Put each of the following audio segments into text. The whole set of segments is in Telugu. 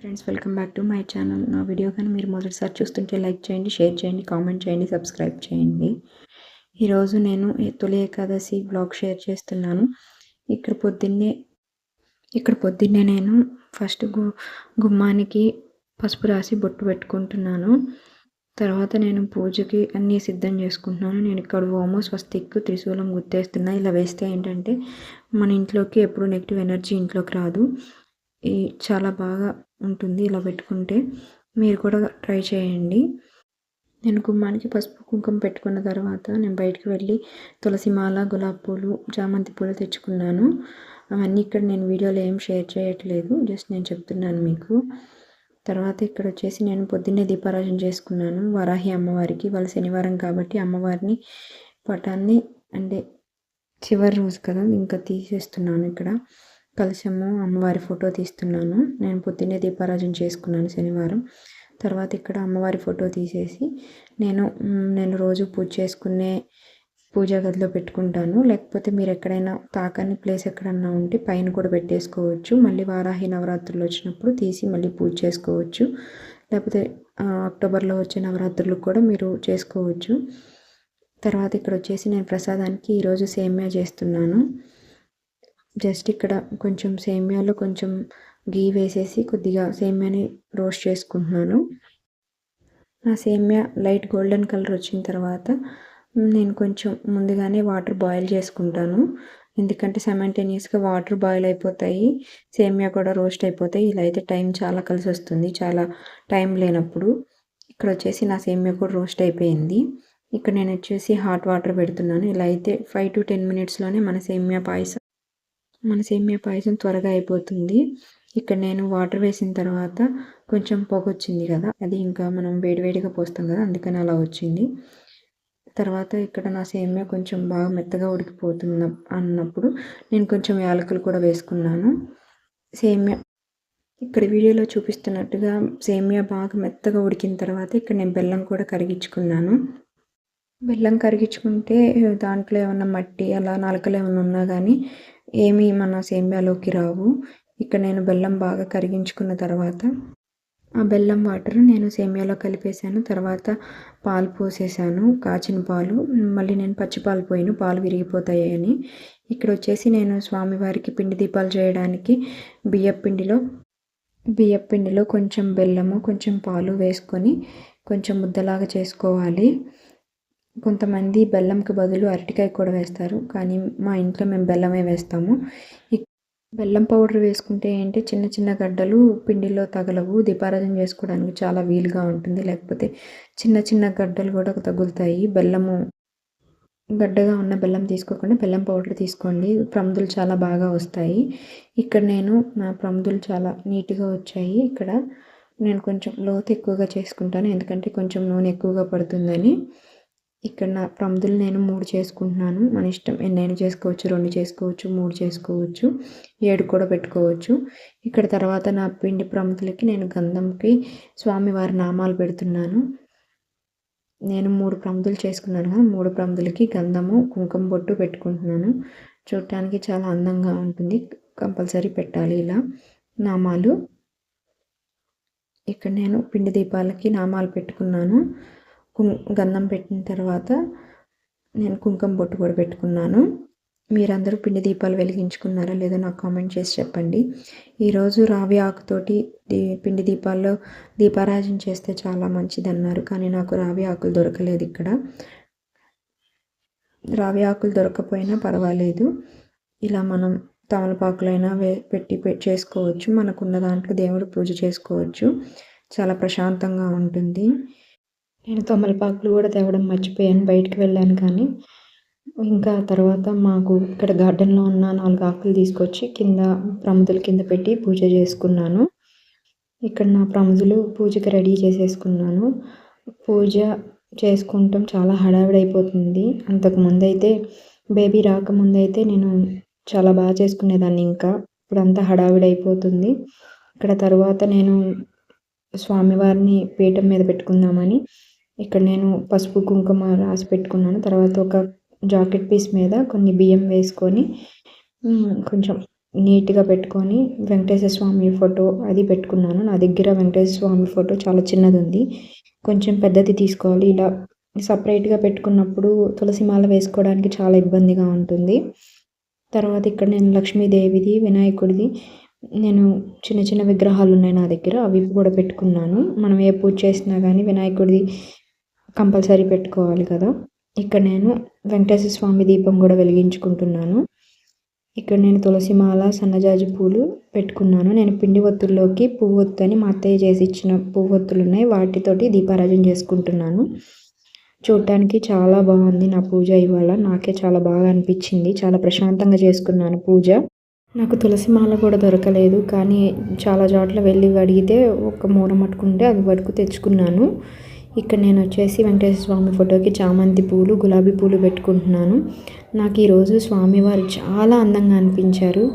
Friends, welcome back to my channel. నా వీడియో కానీ మీరు మొదటిసారి చూస్తుంటే లైక్ చేయండి, షేర్ చేయండి, కామెంట్ చేయండి, సబ్స్క్రైబ్ చేయండి. ఈరోజు నేను తొలి ఏకాదశి బ్లాగ్ షేర్ చేస్తున్నాను. ఇక్కడ పొద్దున్నే నేను ఫస్ట్ గుమ్మానికి పసుపు రాసి బొట్టు పెట్టుకుంటున్నాను. తర్వాత నేను పూజకి అన్నీ సిద్ధం చేసుకుంటున్నాను. నేను ఇక్కడ ఓమో, స్వస్తిక్, త్రిశూలం గుర్తేస్తున్నా. ఇలా వేస్తే ఏంటంటే మన ఇంట్లోకి ఎప్పుడు నెగిటివ్ ఎనర్జీ ఇంట్లోకి రాదు. చాలా బాగా ఉంటుంది ఇలా పెట్టుకుంటే. మీరు కూడా ట్రై చేయండి. నేను గుమ్మానికి పసుపు కుంకుమ పెట్టుకున్న తర్వాత నేను బయటకు వెళ్ళి తులసి మాల, గులాబీ పూలు, చామంతి పూలు తెచ్చుకున్నాను. అవన్నీ ఇక్కడ నేను వీడియోలో ఏం షేర్ చేయట్లేదు, జస్ట్ నేను చెప్తున్నాను మీకు. తర్వాత ఇక్కడ వచ్చేసి నేను పొద్దున్నే దీపారాజన చేసుకున్నాను వారాహి అమ్మవారికి. వాళ్ళ శనివారం కాబట్టి అమ్మవారిని పటాన్ని అంటే చివరి రోజు కదా ఇంకా తీసేస్తున్నాను. ఇక్కడ కలశము, అమ్మవారి ఫోటో తీస్తున్నాను. నేను పొద్దున్నే దీపారాజన చేసుకున్నాను శనివారం. తర్వాత ఇక్కడ అమ్మవారి ఫోటో తీసేసి నేను రోజు పూజ చేసుకునే పూజా గదిలో పెట్టుకుంటాను. లేకపోతే మీరు ఎక్కడైనా తాకని ప్లేస్ ఎక్కడన్నా ఉంటే పైన కూడా పెట్టేసుకోవచ్చు. మళ్ళీ వారాహి నవరాత్రులు వచ్చినప్పుడు తీసి మళ్ళీ పూజ చేసుకోవచ్చు. లేకపోతే అక్టోబర్లో వచ్చే నవరాత్రులకు కూడా మీరు చేసుకోవచ్చు. తర్వాత ఇక్కడ వచ్చేసి నేను ప్రసాదానికి ఈరోజు సేమ్యా చేస్తున్నాను. జస్ట్ ఇక్కడ కొంచెం సేమ్యాలో కొంచెం గీ వేసేసి కొద్దిగా సేమ్యాని రోస్ట్ చేసుకుంటున్నాను. ఆ సేమ్యా లైట్ గోల్డెన్ కలర్ వచ్చిన తర్వాత నేను కొంచెం ముందుగానే వాటర్ బాయిల్ చేసుకుంటాను. ఎందుకంటే సైమల్టేనియస్గా వాటర్ బాయిల్ అయిపోతాయి, సేమ్యా కూడా రోస్ట్ అయిపోతాయి. ఇలా అయితే టైం చాలా కలిసి వస్తుంది, చాలా టైం లేనప్పుడు. ఇక్కడ వచ్చేసి నా సేమ్యా కూడా రోస్ట్ అయిపోయింది. ఇక్కడ నేను వచ్చేసి హాట్ వాటర్ పెడుతున్నాను. ఇలా అయితే 5 to 10 మినిట్స్లోనే మన సేమ్యా పాయసం త్వరగా అయిపోతుంది. ఇక్కడ నేను వాటర్ వేసిన తర్వాత కొంచెం పొగ వచ్చింది కదా, అది ఇంకా మనం వేడివేడిగా పోస్తాం కదా, అందుకని అలా వచ్చింది. తర్వాత ఇక్కడ నా సేమ్యా కొంచెం బాగా మెత్తగా అన్నప్పుడు నేను కొంచెం యాలకులు కూడా వేసుకున్నాను. సేమ్యా ఇక్కడ వీడియోలో చూపిస్తున్నట్టుగా సేమ్యా బాగా మెత్తగా ఉడికిన తర్వాత ఇక్కడ నేను బెల్లం కూడా కరిగించుకున్నాను. బెల్లం కరిగించుకుంటే దాంట్లో ఏమన్నా మట్టి అలా నలకలు ఏమైనా ఉన్నా కానీ ఏమీ మన సేమ్యాలోకి రావు. ఇక్కడ నేను బెల్లం బాగా కరిగించుకున్న తర్వాత ఆ బెల్లం వాటర్ నేను సేమ్యాలో కలిపేసాను. తర్వాత పాలు పోసేసాను, కాచిన పాలు. మళ్ళీ నేను పచ్చిపాలు పోయిన పాలు విరిగిపోతాయని. ఇక్కడ వచ్చేసి నేను స్వామివారికి పిండి దీపాలు చేయడానికి బియ్యపిండిలో కొంచెం బెల్లము, కొంచెం పాలు వేసుకొని కొంచెం ముద్దలాగా చేసుకోవాలి. కొంతమంది బెల్లంకి బదులు అరటికాయ కూడా వేస్తారు, కానీ మా ఇంట్లో మేము బెల్లమే వేస్తాము. బెల్లం పౌడర్ వేసుకుంటే ఏంటి చిన్న చిన్న గడ్డలు పిండిలో తగలవు, దీపారాధన చేసుకోవడానికి చాలా వీలుగా ఉంటుంది. లేకపోతే చిన్న చిన్న గడ్డలు కూడా తగులుతాయి. గడ్డగా ఉన్న బెల్లం తీసుకోకుండా బెల్లం పౌడర్ తీసుకోండి, ప్రమిదలు చాలా బాగా వస్తాయి. ఇక్కడ నా ప్రమిదలు చాలా నీట్గా వచ్చాయి. ఇక్కడ నేను కొంచెం లోతు ఎక్కువగా చేసుకుంటాను, ఎందుకంటే కొంచెం నూనె ఎక్కువగా పడుతుందని. ఇక్కడ నా ప్రమిదలు నేను 3 చేసుకుంటున్నాను. మన ఇష్టం, ఎన్నైనా చేసుకోవచ్చు, 2 చేసుకోవచ్చు, 3 చేసుకోవచ్చు, 7 కూడా పెట్టుకోవచ్చు. ఇక్కడ తర్వాత నా పిండి ప్రమిదలకి నేను గంధంకి స్వామివారి నామాలు పెడుతున్నాను. నేను 3 ప్రమిదలు చేసుకున్నాను కదా, 3 ప్రమిదలకి గంధము, కుంకుమ బొట్టు పెట్టుకుంటున్నాను. చూడటానికి చాలా అందంగా ఉంటుంది, కంపల్సరీ పెట్టాలి ఇలా నామాలు. ఇక్కడ నేను పిండి దీపాలకి నామాలు పెట్టుకున్నాను. గంధం పెట్టిన తర్వాత నేను కుంకుమ బొట్టు కూడా పెట్టుకున్నాను. మీరందరూ పిండి దీపాలు వెలిగించుకున్నారా లేదో నాకు కామెంట్ చేసి చెప్పండి. ఈరోజు రావి ఆకుతోటి పిండి దీపాల్లో దీపారాజన చేస్తే చాలా మంచిది అన్నారు, కానీ నాకు రావి ఆకులు దొరకలేదు. ఇక్కడ రావి ఆకులు దొరకపోయినా పర్వాలేదు, ఇలా మనం తమలపాకులైనా పెట్టి చేసుకోవచ్చు. మనకున్న దాంట్లో దేవుడు పూజ చేసుకోవచ్చు, చాలా ప్రశాంతంగా ఉంటుంది. నేను తమలపాకులు కూడా తేవడం మర్చిపోయాను, బయటికి వెళ్ళాను. కానీ ఇంకా తర్వాత మాకు ఇక్కడ గార్డెన్లో ఉన్న 4 ఆకులు తీసుకొచ్చి ప్రమిదల కింద పెట్టి పూజ చేసుకున్నాను. ఇక్కడ నా ప్రమిదలు పూజకి రెడీ చేసేసుకున్నాను. పూజ చేసుకుంటాం చాలా హడావిడైపోతుంది. అంతకుముందైతే బేబీ రాకముందైతే నేను చాలా బాగా చేసుకునేదాన్ని, ఇంకా ఇప్పుడంతా హడావిడైపోతుంది. ఇక్కడ తర్వాత నేను స్వామివారిని పీఠం మీద పెట్టుకుందామని ఇక్కడ నేను పసుపు కుంకుమ రాసి పెట్టుకున్నాను. తర్వాత ఒక జాకెట్ పీస్ మీద కొన్ని బియ్యం వేసుకొని కొంచెం నీట్గా పెట్టుకొని వెంకటేశ్వర స్వామి ఫోటో అది పెట్టుకున్నాను. నా దగ్గర వెంకటేశ్వర స్వామి ఫోటో చాలా చిన్నది ఉంది, కొంచెం పెద్దది తీసుకోవాలి. ఇలా సపరేట్గా పెట్టుకున్నప్పుడు తులసి మాల వేసుకోవడానికి చాలా ఇబ్బందిగా ఉంటుంది. తర్వాత ఇక్కడ నేను లక్ష్మీదేవిది, వినాయకుడిది, నేను చిన్న చిన్న విగ్రహాలు ఉన్నాయి నా దగ్గర, అవి కూడా పెట్టుకున్నాను. మనం ఏ పూజ చేసినా కానీ వినాయకుడిది కంపల్సరీ పెట్టుకోవాలి కదా. ఇక్కడ నేను వెంకటేశ్వర స్వామి దీపం కూడా వెలిగించుకుంటున్నాను. ఇక్కడ నేను తులసి మాల, సన్నజాజి పూలు పెట్టుకున్నాను. నేను పిండి ఒత్తుల్లోకి పువ్వొత్తు అని మా అత్తయ్య చేసి ఇచ్చిన పువ్వొత్తులు ఉన్నాయి, వాటితోటి దీపారాజన చేసుకుంటున్నాను. చూడటానికి చాలా బాగుంది నా పూజ ఇవాళ. నాకే చాలా బాగా అనిపించింది, చాలా ప్రశాంతంగా చేసుకున్నాను పూజ. నాకు తులసి మాల కూడా దొరకలేదు, కానీ చాలా చోట్ల వెళ్ళి అడిగితే ఒక మూర మట్టుకుంటే అది వరకు తెచ్చుకున్నాను. ఇక్కడ నేను వచ్చేసి వెంకటేశ్వర స్వామి ఫోటోకి చామంతి పూలు, గులాబీ పూలు పెట్టుకుంటున్నాను. నాకు ఈరోజు స్వామివారు చాలా అందంగా అనిపించారు.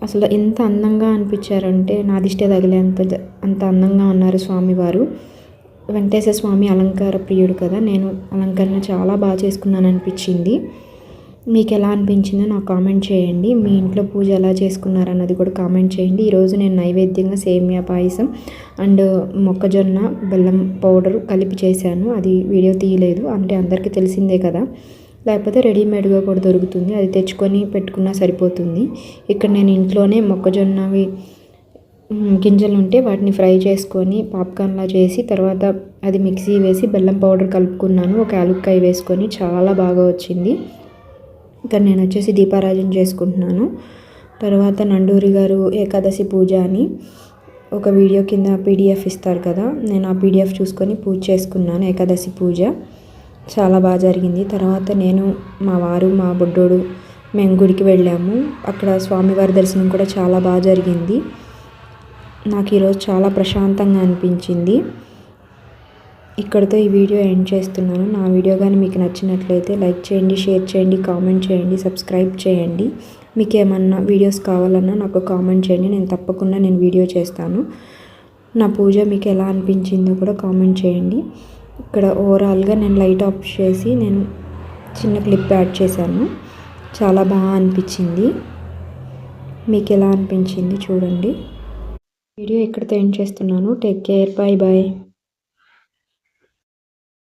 అసలు ఎంత అందంగా అనిపించారంటే నా దిష్టే అంత అందంగా ఉన్నారు స్వామివారు. వెంకటేశ్వర స్వామి అలంకార ప్రియుడు కదా, నేను అలంకరణ చాలా బాగా చేసుకున్నాను అనిపించింది. మీకు ఎలా అనిపించిందో నాకు కామెంట్ చేయండి. మీ ఇంట్లో పూజ ఎలా చేసుకున్నారన్నది కూడా కామెంట్ చేయండి. ఈరోజు నేను నైవేద్యంగా సేమియా పాయసం అండ్ మొక్కజొన్న బెల్లం పౌడర్ కలిపి చేశాను. అది వీడియో తీయలేదు, అంటే అందరికీ తెలిసిందే కదా, లేకపోతే రెడీమేడ్గా కూడా దొరుకుతుంది, అది తెచ్చుకొని పెట్టుకున్నా సరిపోతుంది. ఇక్కడ నేను ఇంట్లోనే మొక్కజొన్నవి గింజలు ఉంటే వాటిని ఫ్రై చేసుకొని పాప్కార్న్లా చేసి తర్వాత అది మిక్సీ వేసి బెల్లం పౌడర్ కలుపుకున్నాను. ఒక యాలుక్కాయ వేసుకొని చాలా బాగా వచ్చింది. ఇక్కడ నేను వచ్చేసి దీపారాజన చేసుకుంటున్నాను. తర్వాత నండూరి గారు ఏకాదశి పూజ అని ఒక వీడియో కింద పీడిఎఫ్ ఇస్తారు కదా, నేను ఆ పీడిఎఫ్ చూసుకొని పూజ చేసుకున్నాను. ఏకాదశి పూజ చాలా బాగా జరిగింది. తర్వాత నేను, మా వారు, మా బుడ్డోడు మేము గుడికి వెళ్ళాము. అక్కడ స్వామివారి దర్శనం కూడా చాలా బాగా జరిగింది. నాకు ఈరోజు చాలా ప్రశాంతంగా అనిపించింది. ఇక్కడితో ఈ వీడియో ఎండ్ చేస్తున్నాను. నా వీడియో కానీ మీకు నచ్చినట్లయితే లైక్ చేయండి, షేర్ చేయండి, కామెంట్ చేయండి, సబ్స్క్రైబ్ చేయండి. మీకు ఏమన్నా వీడియోస్ కావాలన్నా నాకు కామెంట్ చేయండి, నేను తప్పకుండా వీడియో చేస్తాను. నా పూజ మీకు ఎలా అనిపించిందో కూడా కామెంట్ చేయండి. ఇక్కడ ఓవరాల్గా నేను లైట్ ఆఫ్ చేసి నేను చిన్న క్లిప్ యాడ్ చేశాను, చాలా బాగా అనిపించింది. మీకు ఎలా అనిపించింది చూడండి. వీడియో ఇక్కడితో ఎండ్ చేస్తున్నాను. Take care, bye bye.